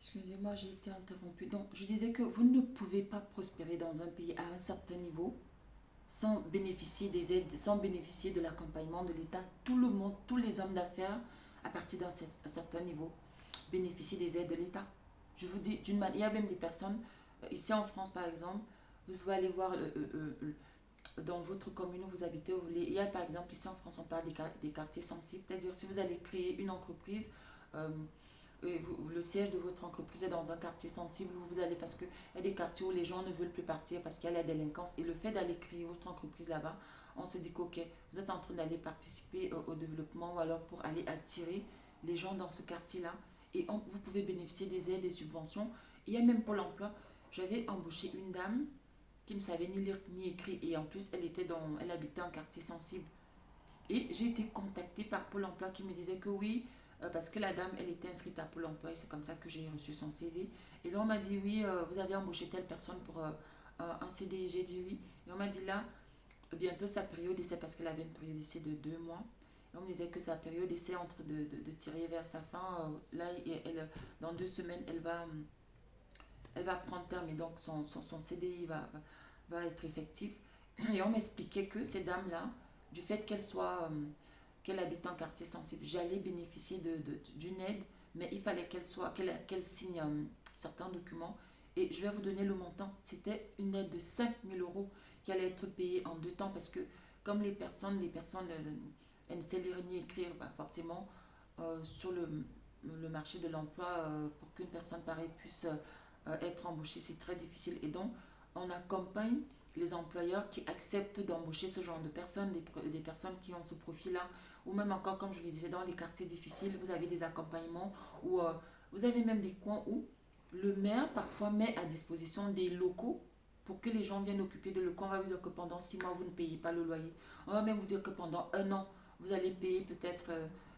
Excusez-moi, j'ai été interrompue. Donc, je disais que vous ne pouvez pas prospérer dans un pays à un certain niveau sans bénéficier des aides, sans bénéficier de l'accompagnement de l'État. Tout le monde, tous les hommes d'affaires, à partir d'un certain niveau, bénéficient des aides de l'État. Je vous dis, d'une manière, il y a même des personnes, ici en France par exemple, vous pouvez aller voir dans votre commune où vous habitez, il y a par exemple ici en France, on parle des quartiers sensibles, c'est-à-dire si vous allez créer une entreprise, euh, le siège de votre entreprise est dans un quartier sensible où vous allez, parce qu'il y a des quartiers où les gens ne veulent plus partir parce qu'il y a la délinquance, et le fait d'aller créer votre entreprise là-bas, on se dit que ok, vous êtes en train d'aller participer au développement, ou alors pour aller attirer les gens dans ce quartier-là, et vous pouvez bénéficier des aides, des subventions. Il y a même Pôle emploi. J'avais embauché une dame qui ne savait ni lire ni écrire, et en plus elle habitait en quartier sensible. Et j'ai été contactée par Pôle emploi qui me disait que oui, parce que la dame, elle était inscrite à Pôle emploi, et c'est comme ça que j'ai reçu son CV. Et là, on m'a dit oui, vous avez embauché telle personne pour un CDI. J'ai dit oui. Et on m'a dit là, bientôt sa période d'essai, parce qu'elle avait une période d'essai de 2 mois. Et on me disait que sa période d'essai entre de tirer vers sa fin. Là, dans 2 semaines, elle va prendre terme, et donc son CDI va être effectif. Et on m'expliquait que ces dames-là, du fait qu'elle habite en quartier sensible, j'allais bénéficier d'une aide, mais il fallait qu'elle signe certains documents. Et je vais vous donner le montant. C'était une aide de 5 000 € qui allait être payée en 2 temps, parce que comme les personnes elles ne savent lire ni écrire, bah forcément, sur le marché de l'emploi, pour qu'une personne pareille puisse être embauchée, c'est très difficile. Et donc, on accompagne les employeurs qui acceptent d'embaucher ce genre de personnes, des personnes qui ont ce profil-là, ou même encore, comme je le disais, dans les quartiers difficiles, vous avez des accompagnements, ou vous avez même des coins où le maire parfois met à disposition des locaux pour que les gens viennent occuper de locaux. On va vous dire que pendant 6 mois, vous ne payez pas le loyer. On va même vous dire que pendant un an, vous allez payer peut-être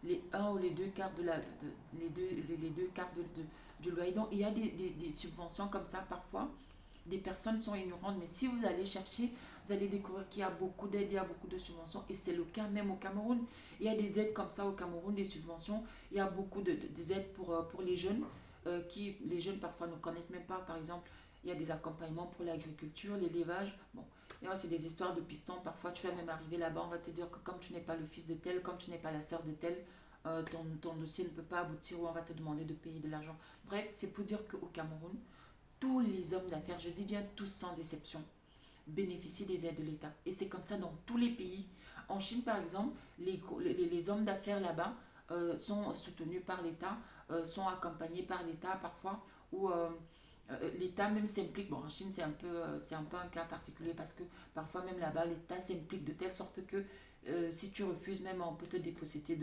les un ou les deux quarts les deux quarts du loyer. Donc, il y a des subventions comme ça parfois. Des personnes sont ignorantes, mais si vous allez chercher, vous allez découvrir qu'il y a beaucoup d'aides, il y a beaucoup de subventions, et c'est le cas même au Cameroun. Il y a des aides comme ça au Cameroun, des subventions. Il y a beaucoup des aides pour les jeunes, qui les jeunes parfois ne connaissent même pas. Par exemple, il y a des accompagnements pour l'agriculture, l'élevage. Bon, il y a aussi des histoires de pistons. Parfois, tu vas même arriver là-bas, on va te dire que comme tu n'es pas le fils de tel, comme tu n'es pas la sœur de tel, ton dossier ne peut pas aboutir, ou on va te demander de payer de l'argent. Bref, c'est pour dire qu'au Cameroun, tous les hommes d'affaires, je dis bien tous sans exception, bénéficient des aides de l'État. Et c'est comme ça dans tous les pays. En Chine, par exemple, les hommes d'affaires là-bas sont soutenus par l'État, sont accompagnés par l'État parfois, ou l'État même s'implique. Bon, en Chine, c'est un peu un cas particulier, parce que parfois même là-bas, l'État s'implique de telle sorte que si tu refuses, même on peut te déposséder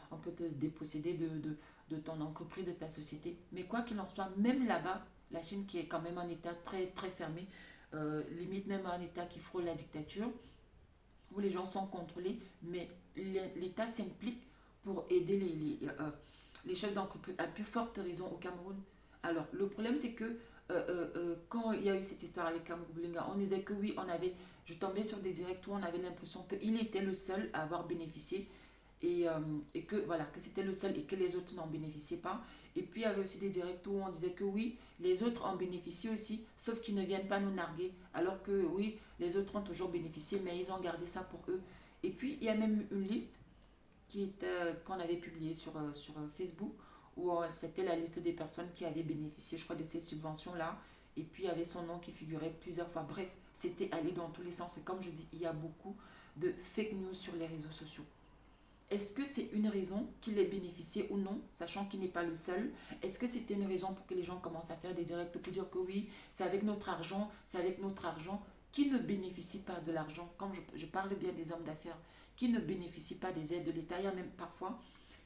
on peut te déposséder de ton entreprise, de ta société. Mais quoi qu'il en soit, même là-bas, la Chine qui est quand même un État très, très fermé, limite même un État qui frôle la dictature, où les gens sont contrôlés, mais l'État s'implique pour aider les chefs d'entreprise, à plus forte raison au Cameroun. Alors, le problème, c'est que quand il y a eu cette histoire avec Cameroun Boulinga, on disait que oui, je tombais sur des directs où on avait l'impression qu'il était le seul à avoir bénéficié, et que voilà, que c'était le seul et que les autres n'en bénéficiaient pas. Et puis il y avait aussi des directs où on disait que oui, les autres en bénéficient aussi, sauf qu'ils ne viennent pas nous narguer, alors que oui, les autres ont toujours bénéficié, mais ils ont gardé ça pour eux. Et puis il y a même eu une liste qu'on avait publiée sur Facebook, où c'était la liste des personnes qui avaient bénéficié, je crois, de ces subventions-là. Et puis il y avait son nom qui figurait plusieurs fois. Bref, c'était allé dans tous les sens. Et comme je dis, il y a beaucoup de fake news sur les réseaux sociaux. Est-ce que c'est une raison qu'il ait bénéficié ou non, sachant qu'il n'est pas le seul? Est-ce que c'était une raison pour que les gens commencent à faire des directs pour dire que oui, c'est avec notre argent, c'est avec notre argent? Qui ne bénéficie pas de l'argent? Comme je parle bien des hommes d'affaires, qui ne bénéficient pas des aides de l'État? Il y a même parfois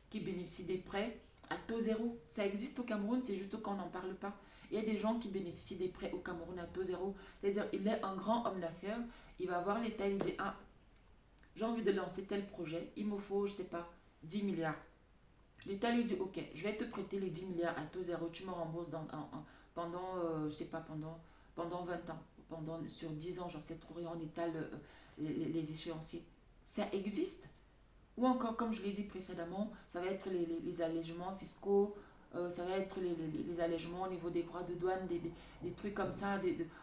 qui bénéficient des prêts à taux zéro. Ça existe au Cameroun, c'est juste qu'on n'en parle pas. Il y a des gens qui bénéficient des prêts au Cameroun à taux zéro. C'est-à-dire, il est un grand homme d'affaires, il va voir l'État, il dit, ah, j'ai envie de lancer tel projet, il me faut, je sais pas, 10 milliards. L'État lui dit, ok, je vais te prêter les 10 milliards à taux zéro, tu me rembourses pendant, je sais pas, pendant 20 ans, sur 10 ans, j'en sais trop rien, on étale les échéanciers. Ça existe. Ou encore, comme je l'ai dit précédemment, ça va être les allègements fiscaux, ça va être les allègements au niveau des droits de douane, des trucs comme ça.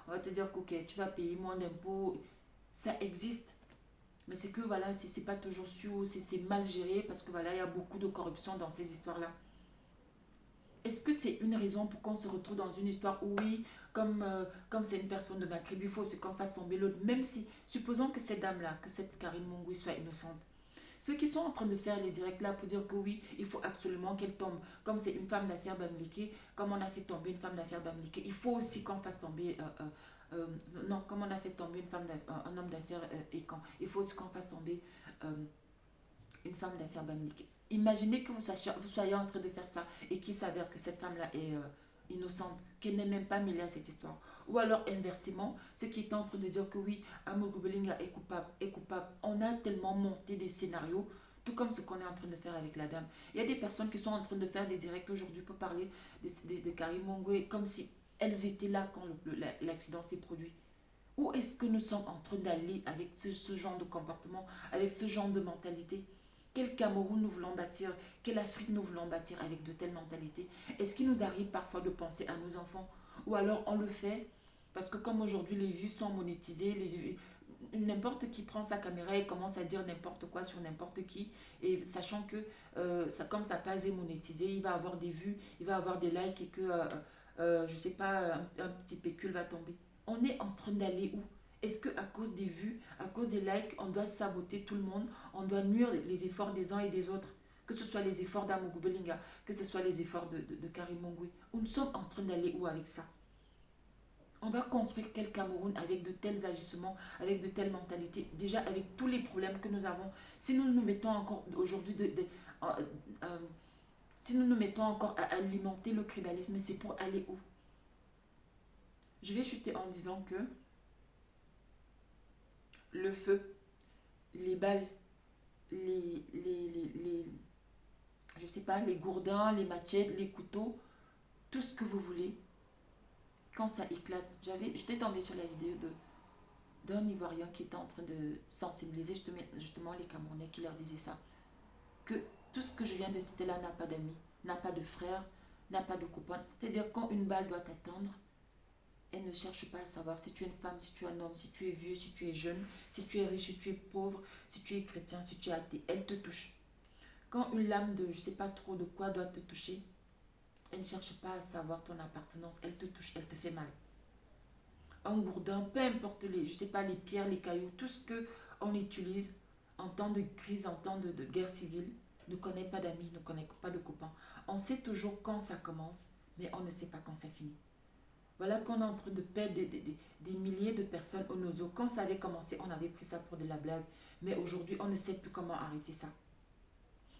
On va te dire que ok, tu vas payer moins d'impôts. Ça existe. Mais c'est que voilà, c'est pas toujours sûr, c'est mal géré parce que voilà, il y a beaucoup de corruption dans ces histoires-là. Est-ce que c'est une raison pour qu'on se retrouve dans une histoire où oui, comme c'est une personne de ma tribu, il faut aussi qu'on fasse tomber l'autre, même si, supposons que cette dame-là, que cette Karine Mongoui soit innocente. Ceux qui sont en train de faire les directs là pour dire que oui, il faut absolument qu'elle tombe, comme c'est une femme d'affaires Bamileke, comme on a fait tomber une femme d'affaires Bamileke, il faut aussi qu'on fasse tomber, non, comme on a fait tomber un homme d'affaires Ekan, il faut aussi qu'on fasse tomber euh, une femme d'affaires Bamileke. Imaginez que vous soyez en train de faire ça et qu'il s'avère que cette femme-là est innocente, qu'elle n'est même pas mêlée à cette histoire. Ou alors inversement, ce qui est en train de dire que oui, Amogo Belinga est coupable, est coupable. On a tellement monté des scénarios, tout comme ce qu'on est en train de faire avec la dame. Il y a des personnes qui sont en train de faire des directs aujourd'hui pour parler de Karim Mongwe comme si elles étaient là quand l'accident s'est produit. Où est-ce que nous sommes en train d'aller avec ce genre de comportement, avec ce genre de mentalité? Quel Cameroun nous voulons bâtir? Quelle Afrique nous voulons bâtir avec de telles mentalités? Est-ce qu'il nous arrive parfois de penser à nos enfants? Ou alors on le fait parce que comme aujourd'hui les vues sont monétisées, n'importe qui prend sa caméra et commence à dire n'importe quoi sur n'importe qui, et sachant que comme sa page est monétisée, il va avoir des vues, il va avoir des likes et que, je sais pas, un petit pécule va tomber. On est en train d'aller où? Est-ce qu'à cause des vues, à cause des likes, on doit saboter tout le monde, on doit nuire les efforts des uns et des autres? Que ce soit les efforts d'Amogo Belinga, que ce soit les efforts de Karim Mongwe. Nous sommes en train d'aller où avec ça? On va construire quel Cameroun avec de tels agissements, avec de telles mentalités, déjà avec tous les problèmes que nous avons. Si nous nous mettons encore aujourd'hui euh, euh, si nous nous mettons encore à alimenter le tribalisme, c'est pour aller où? Je vais chuter en disant que le feu, les balles, je sais pas, les gourdins, les machettes, les couteaux, tout ce que vous voulez, quand ça éclate. J'étais tombée sur la vidéo d'un Ivoirien qui était en train de sensibiliser justement les Camerounais qui leur disait ça. Que tout ce que je viens de citer là n'a pas d'amis, n'a pas de frères, n'a pas de copains. C'est-à-dire quand une balle doit t'atteindre, elle ne cherche pas à savoir si tu es une femme, si tu es un homme, si tu es vieux, si tu es jeune, si tu es riche, si tu es pauvre, si tu es chrétien, si tu es athée. Elle te touche. Quand une lame de je sais pas trop de quoi doit te toucher, elle ne cherche pas à savoir ton appartenance. Elle te touche, elle te fait mal. Un gourdin, peu importe je sais pas, les pierres, les cailloux, tout ce que on utilise en temps de crise, en temps de guerre civile, ne connaît pas d'amis, ne connaît pas de copains. On sait toujours quand ça commence, mais on ne sait pas quand ça finit. Voilà qu'on est en train de perdre des milliers de personnes au nozo. Quand ça avait commencé, on avait pris ça pour de la blague. Mais aujourd'hui, on ne sait plus comment arrêter ça.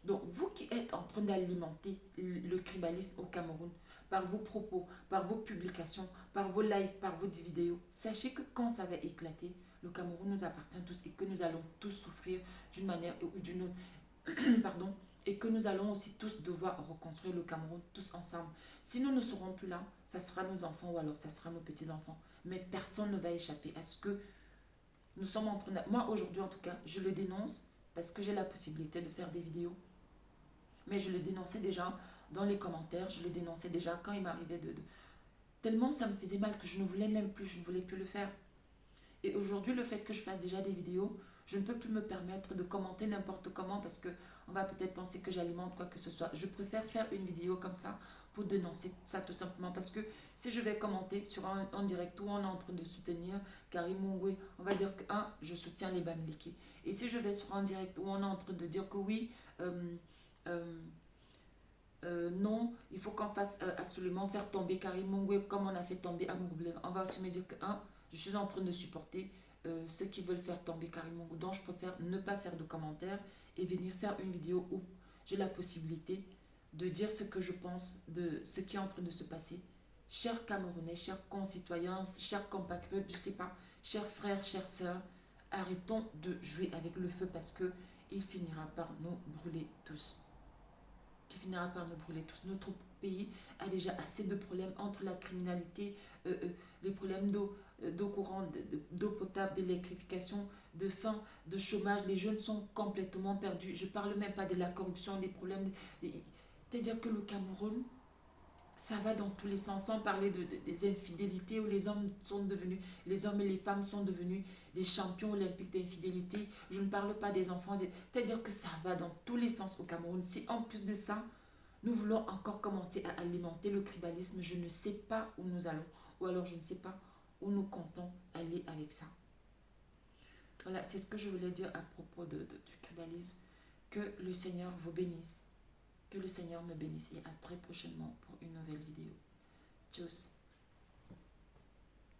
Donc, vous qui êtes en train d'alimenter le tribalisme au Cameroun, par vos propos, par vos publications, par vos lives, par vos vidéos, sachez que quand ça va éclater, le Cameroun nous appartient tous et que nous allons tous souffrir d'une manière ou d'une autre. Pardon, et que nous allons aussi tous devoir reconstruire le Cameroun tous ensemble. Si nous ne serons plus là, ça sera nos enfants ou alors ça sera nos petits-enfants. Mais personne ne va échapper à ce que nous sommes en train de... Moi, aujourd'hui, en tout cas, je le dénonce parce que j'ai la possibilité de faire des vidéos. Mais je le dénonçais déjà dans les commentaires, je le dénonçais déjà quand il m'arrivait Tellement ça me faisait mal que je ne voulais même plus, je ne voulais plus le faire. Et aujourd'hui, le fait que je fasse déjà des vidéos, je ne peux plus me permettre de commenter n'importe comment parce que on va peut-être penser que j'alimente quoi que ce soit. Je préfère faire une vidéo comme ça pour dénoncer ça tout simplement parce que si je vais commenter sur un direct où on est en train de soutenir Karim Mongwe, on va dire que je soutiens les Bamileke. Et si je vais sur un direct où on est en train de dire que oui, euh, non, il faut qu'on fasse absolument faire tomber Karim Mongwe comme on a fait tomber Amogo Belinga. On va aussi me dire que je suis en train de supporter ceux qui veulent faire tomber Karim Mongwe. Donc je préfère ne pas faire de commentaires et venir faire une vidéo où j'ai la possibilité de dire ce que je pense de ce qui est en train de se passer. Chers Camerounais, chers concitoyens, chers compatriotes, je ne sais pas, chers frères, chères sœurs, arrêtons de jouer avec le feu parce que il finira par nous brûler tous. Qui finira par nous brûler tous. Notre pays a déjà assez de problèmes entre la criminalité, les problèmes d'eau courante, d'eau potable, d'électrification, de faim, de chômage. Les jeunes sont complètement perdus. Je ne parle même pas de la corruption, des problèmes. C'est-à-dire que le Cameroun Ça va dans tous les sens, sans parler des infidélités où les hommes sont devenus, les hommes et les femmes sont devenus des champions olympiques d'infidélité. Je ne parle pas des enfants. C'est-à-dire que ça va dans tous les sens au Cameroun. Si en plus de ça, nous voulons encore commencer à alimenter le tribalisme, je ne sais pas où nous allons. Ou alors je ne sais pas où nous comptons aller avec ça. Voilà, c'est ce que je voulais dire à propos du tribalisme. Que le Seigneur vous bénisse. Que le Seigneur me bénisse et à très prochainement pour une nouvelle vidéo. Tchuss.